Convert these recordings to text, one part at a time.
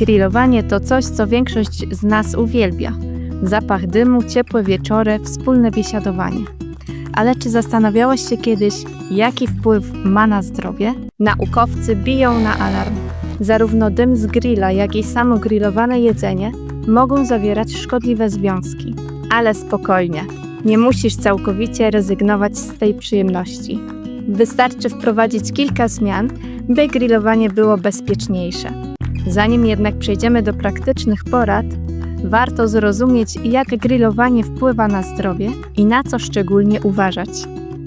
Grillowanie to coś, co większość z nas uwielbia. Zapach dymu, ciepłe wieczory, wspólne biesiadowanie. Ale czy zastanawiałeś się kiedyś, jaki wpływ ma na zdrowie? Naukowcy biją na alarm. Zarówno dym z grilla, jak i samo grillowane jedzenie mogą zawierać szkodliwe związki. Ale spokojnie, nie musisz całkowicie rezygnować z tej przyjemności. Wystarczy wprowadzić kilka zmian, by grillowanie było bezpieczniejsze. Zanim jednak przejdziemy do praktycznych porad, warto zrozumieć, jak grillowanie wpływa na zdrowie i na co szczególnie uważać.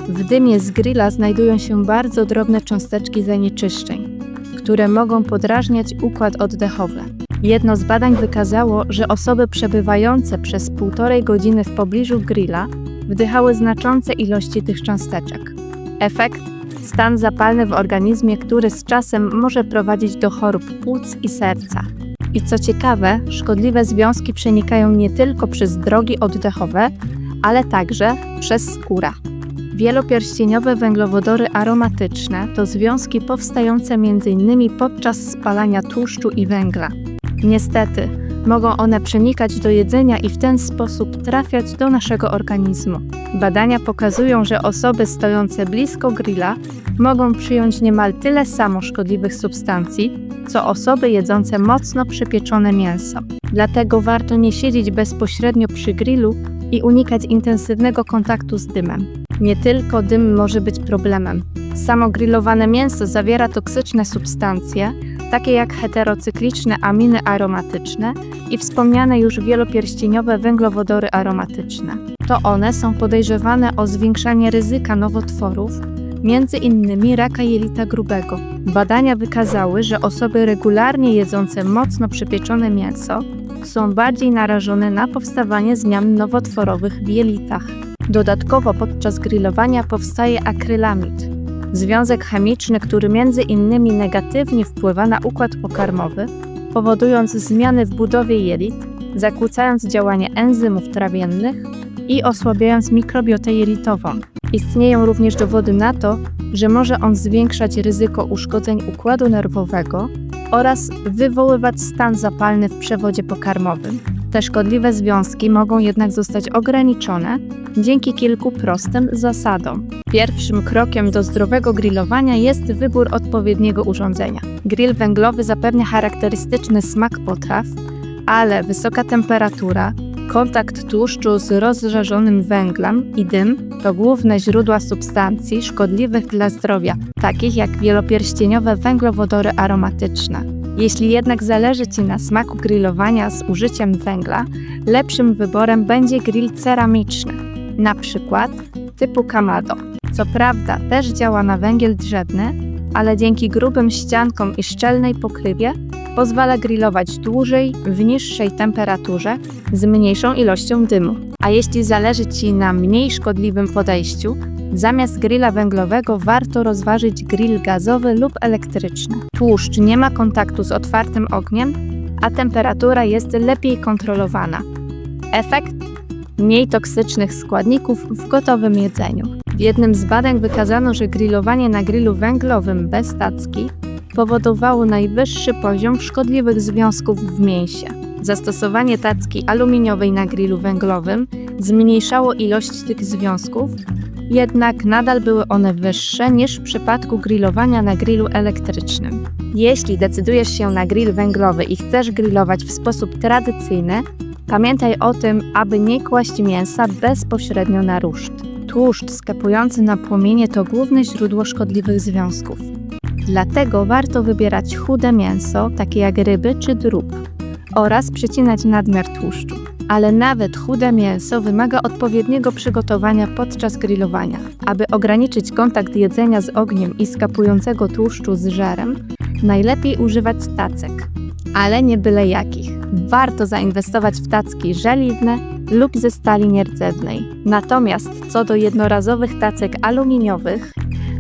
W dymie z grilla znajdują się bardzo drobne cząsteczki zanieczyszczeń, które mogą podrażniać układ oddechowy. Jedno z badań wykazało, że osoby przebywające przez 1,5 godziny w pobliżu grilla wdychały znaczące ilości tych cząsteczek. Efekt? Stan zapalny w organizmie, który z czasem może prowadzić do chorób płuc i serca. I co ciekawe, szkodliwe związki przenikają nie tylko przez drogi oddechowe, ale także przez skórę. Wielopierścieniowe węglowodory aromatyczne to związki powstające m.in. podczas spalania tłuszczu i węgla. Niestety, mogą one przenikać do jedzenia i w ten sposób trafiać do naszego organizmu. Badania pokazują, że osoby stojące blisko grilla mogą przyjąć niemal tyle samo szkodliwych substancji, co osoby jedzące mocno przypieczone mięso. Dlatego warto nie siedzieć bezpośrednio przy grillu i unikać intensywnego kontaktu z dymem. Nie tylko dym może być problemem. Samo grillowane mięso zawiera toksyczne substancje, takie jak heterocykliczne aminy aromatyczne i wspomniane już wielopierścieniowe węglowodory aromatyczne. To one są podejrzewane o zwiększanie ryzyka nowotworów, między innymi raka jelita grubego. Badania wykazały, że osoby regularnie jedzące mocno przypieczone mięso są bardziej narażone na powstawanie zmian nowotworowych w jelitach. Dodatkowo podczas grillowania powstaje akrylamid, związek chemiczny, który między innymi negatywnie wpływa na układ pokarmowy, powodując zmiany w budowie jelit, zakłócając działanie enzymów trawiennych i osłabiając mikrobiotę jelitową. Istnieją również dowody na to, że może on zwiększać ryzyko uszkodzeń układu nerwowego oraz wywoływać stan zapalny w przewodzie pokarmowym. Te szkodliwe związki mogą jednak zostać ograniczone dzięki kilku prostym zasadom. Pierwszym krokiem do zdrowego grillowania jest wybór odpowiedniego urządzenia. Grill węglowy zapewnia charakterystyczny smak potraw, ale wysoka temperatura, kontakt tłuszczu z rozżarzonym węglem i dym to główne źródła substancji szkodliwych dla zdrowia, takich jak wielopierścieniowe węglowodory aromatyczne. Jeśli jednak zależy Ci na smaku grillowania z użyciem węgla, lepszym wyborem będzie grill ceramiczny, na przykład typu Kamado. Co prawda też działa na węgiel drzewny, ale dzięki grubym ściankom i szczelnej pokrywie pozwala grillować dłużej, w niższej temperaturze, z mniejszą ilością dymu. A jeśli zależy Ci na mniej szkodliwym podejściu, zamiast grilla węglowego warto rozważyć grill gazowy lub elektryczny. Tłuszcz nie ma kontaktu z otwartym ogniem, a temperatura jest lepiej kontrolowana. Efekt? Mniej toksycznych składników w gotowym jedzeniu. W jednym z badań wykazano, że grillowanie na grillu węglowym bez tacki powodowało najwyższy poziom szkodliwych związków w mięsie. Zastosowanie tacki aluminiowej na grillu węglowym zmniejszało ilość tych związków, jednak nadal były one wyższe niż w przypadku grillowania na grillu elektrycznym. Jeśli decydujesz się na grill węglowy i chcesz grillować w sposób tradycyjny, pamiętaj o tym, aby nie kłaść mięsa bezpośrednio na ruszt. Tłuszcz skapujący na płomienie to główne źródło szkodliwych związków. Dlatego warto wybierać chude mięso, takie jak ryby czy drób, oraz przecinać nadmiar tłuszczu. Ale nawet chude mięso wymaga odpowiedniego przygotowania podczas grillowania. Aby ograniczyć kontakt jedzenia z ogniem i skapującego tłuszczu z żarem, najlepiej używać tacek, ale nie byle jakich. Warto zainwestować w tacki żeliwne lub ze stali nierdzewnej. Natomiast co do jednorazowych tacek aluminiowych,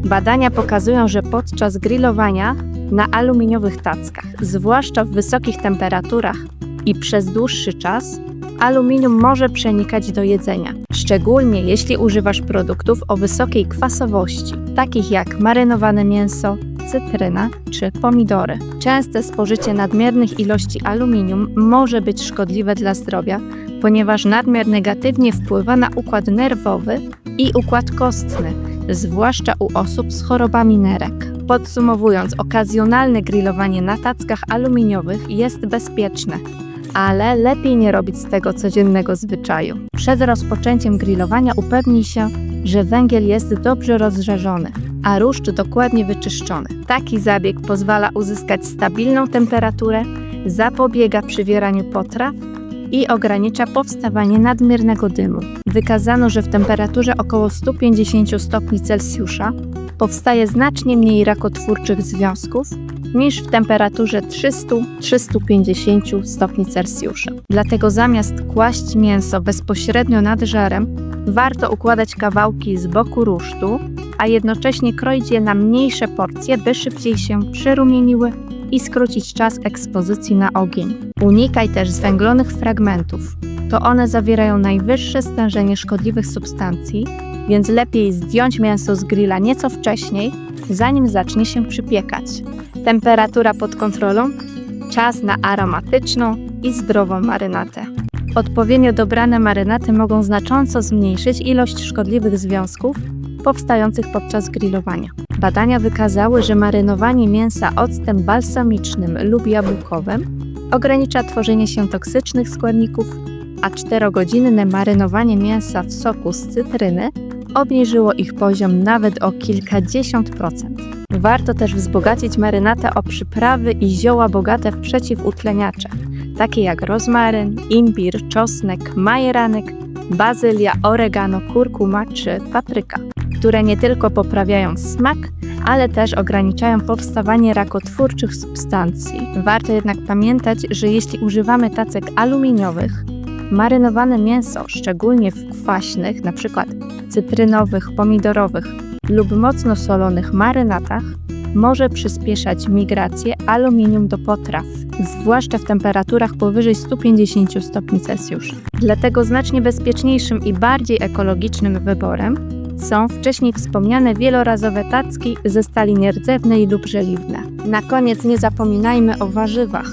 badania pokazują, że podczas grillowania na aluminiowych tackach, zwłaszcza w wysokich temperaturach i przez dłuższy czas, aluminium może przenikać do jedzenia, szczególnie jeśli używasz produktów o wysokiej kwasowości, takich jak marynowane mięso, cytryna czy pomidory. Częste spożycie nadmiernych ilości aluminium może być szkodliwe dla zdrowia, ponieważ nadmiar negatywnie wpływa na układ nerwowy i układ kostny, zwłaszcza u osób z chorobami nerek. Podsumowując, okazjonalne grillowanie na tackach aluminiowych jest bezpieczne, ale lepiej nie robić z tego codziennego zwyczaju. Przed rozpoczęciem grillowania upewnij się, że węgiel jest dobrze rozżarzony, a różdż dokładnie wyczyszczony. Taki zabieg pozwala uzyskać stabilną temperaturę, zapobiega przywieraniu potraw i ogranicza powstawanie nadmiernego dymu. Wykazano, że w temperaturze około 150 stopni Celsjusza powstaje znacznie mniej rakotwórczych związków niż w temperaturze 300-350 stopni Celsjusza. Dlatego zamiast kłaść mięso bezpośrednio nad żarem, warto układać kawałki z boku rusztu, a jednocześnie kroić je na mniejsze porcje, by szybciej się przerumieniły i skrócić czas ekspozycji na ogień. Unikaj też zwęglonych fragmentów. To one zawierają najwyższe stężenie szkodliwych substancji, więc lepiej zdjąć mięso z grilla nieco wcześniej, zanim zacznie się przypiekać. Temperatura pod kontrolą, czas na aromatyczną i zdrową marynatę. Odpowiednio dobrane marynaty mogą znacząco zmniejszyć ilość szkodliwych związków powstających podczas grillowania. Badania wykazały, że marynowanie mięsa octem balsamicznym lub jabłkowym ogranicza tworzenie się toksycznych składników, a 4-godzinne marynowanie mięsa w soku z cytryny obniżyło ich poziom nawet o kilkadziesiąt procent. Warto też wzbogacić marynatę o przyprawy i zioła bogate w przeciwutleniacze, takie jak rozmaryn, imbir, czosnek, majeranek, bazylia, oregano, kurkuma czy papryka, które nie tylko poprawiają smak, ale też ograniczają powstawanie rakotwórczych substancji. Warto jednak pamiętać, że jeśli używamy tacek aluminiowych, marynowane mięso, szczególnie w kwaśnych, np. cytrynowych, pomidorowych lub mocno solonych marynatach, może przyspieszać migrację aluminium do potraw, zwłaszcza w temperaturach powyżej 150 stopni Celsjusza. Dlatego znacznie bezpieczniejszym i bardziej ekologicznym wyborem są wcześniej wspomniane wielorazowe tacki ze stali nierdzewnej lub żeliwne. Na koniec nie zapominajmy o warzywach.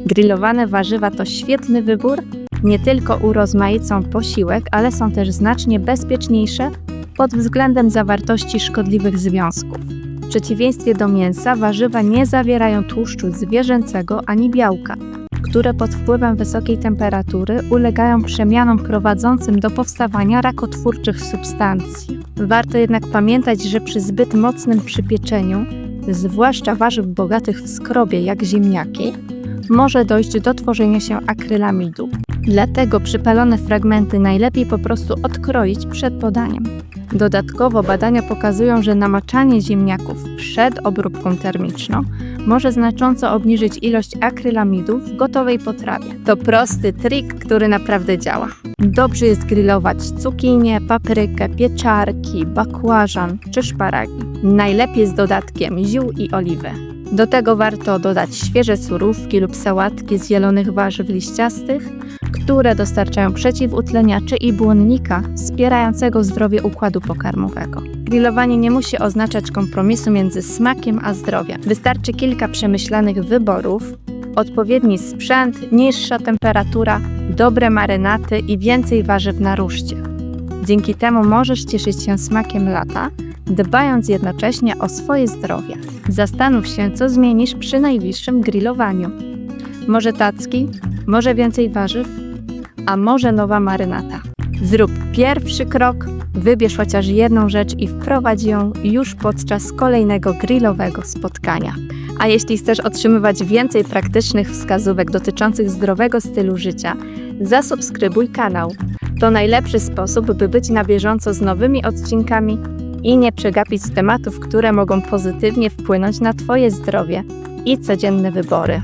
Grillowane warzywa to świetny wybór, nie tylko urozmaicą posiłek, ale są też znacznie bezpieczniejsze pod względem zawartości szkodliwych związków. W przeciwieństwie do mięsa, warzywa nie zawierają tłuszczu zwierzęcego ani białka, które pod wpływem wysokiej temperatury ulegają przemianom prowadzącym do powstawania rakotwórczych substancji. Warto jednak pamiętać, że przy zbyt mocnym przypieczeniu, zwłaszcza warzyw bogatych w skrobie jak ziemniaki, może dojść do tworzenia się akrylamidu. Dlatego przypalone fragmenty najlepiej po prostu odkroić przed podaniem. Dodatkowo badania pokazują, że namaczanie ziemniaków przed obróbką termiczną może znacząco obniżyć ilość akrylamidu w gotowej potrawie. To prosty trik, który naprawdę działa. Dobrze jest grillować cukinię, paprykę, pieczarki, bakłażan czy szparagi. Najlepiej z dodatkiem ziół i oliwy. Do tego warto dodać świeże surówki lub sałatki z zielonych warzyw liściastych, które dostarczają przeciwutleniaczy i błonnika wspierającego zdrowie układu pokarmowego. Grillowanie nie musi oznaczać kompromisu między smakiem a zdrowiem. Wystarczy kilka przemyślanych wyborów, odpowiedni sprzęt, niższa temperatura, dobre marynaty i więcej warzyw na ruszcie. Dzięki temu możesz cieszyć się smakiem lata, dbając jednocześnie o swoje zdrowie. Zastanów się, co zmienisz przy najbliższym grillowaniu. Może tacki, może więcej warzyw, a może nowa marynata. Zrób pierwszy krok, wybierz chociaż jedną rzecz i wprowadź ją już podczas kolejnego grillowego spotkania. A jeśli chcesz otrzymywać więcej praktycznych wskazówek dotyczących zdrowego stylu życia, zasubskrybuj kanał. To najlepszy sposób, by być na bieżąco z nowymi odcinkami i nie przegapić tematów, które mogą pozytywnie wpłynąć na Twoje zdrowie i codzienne wybory.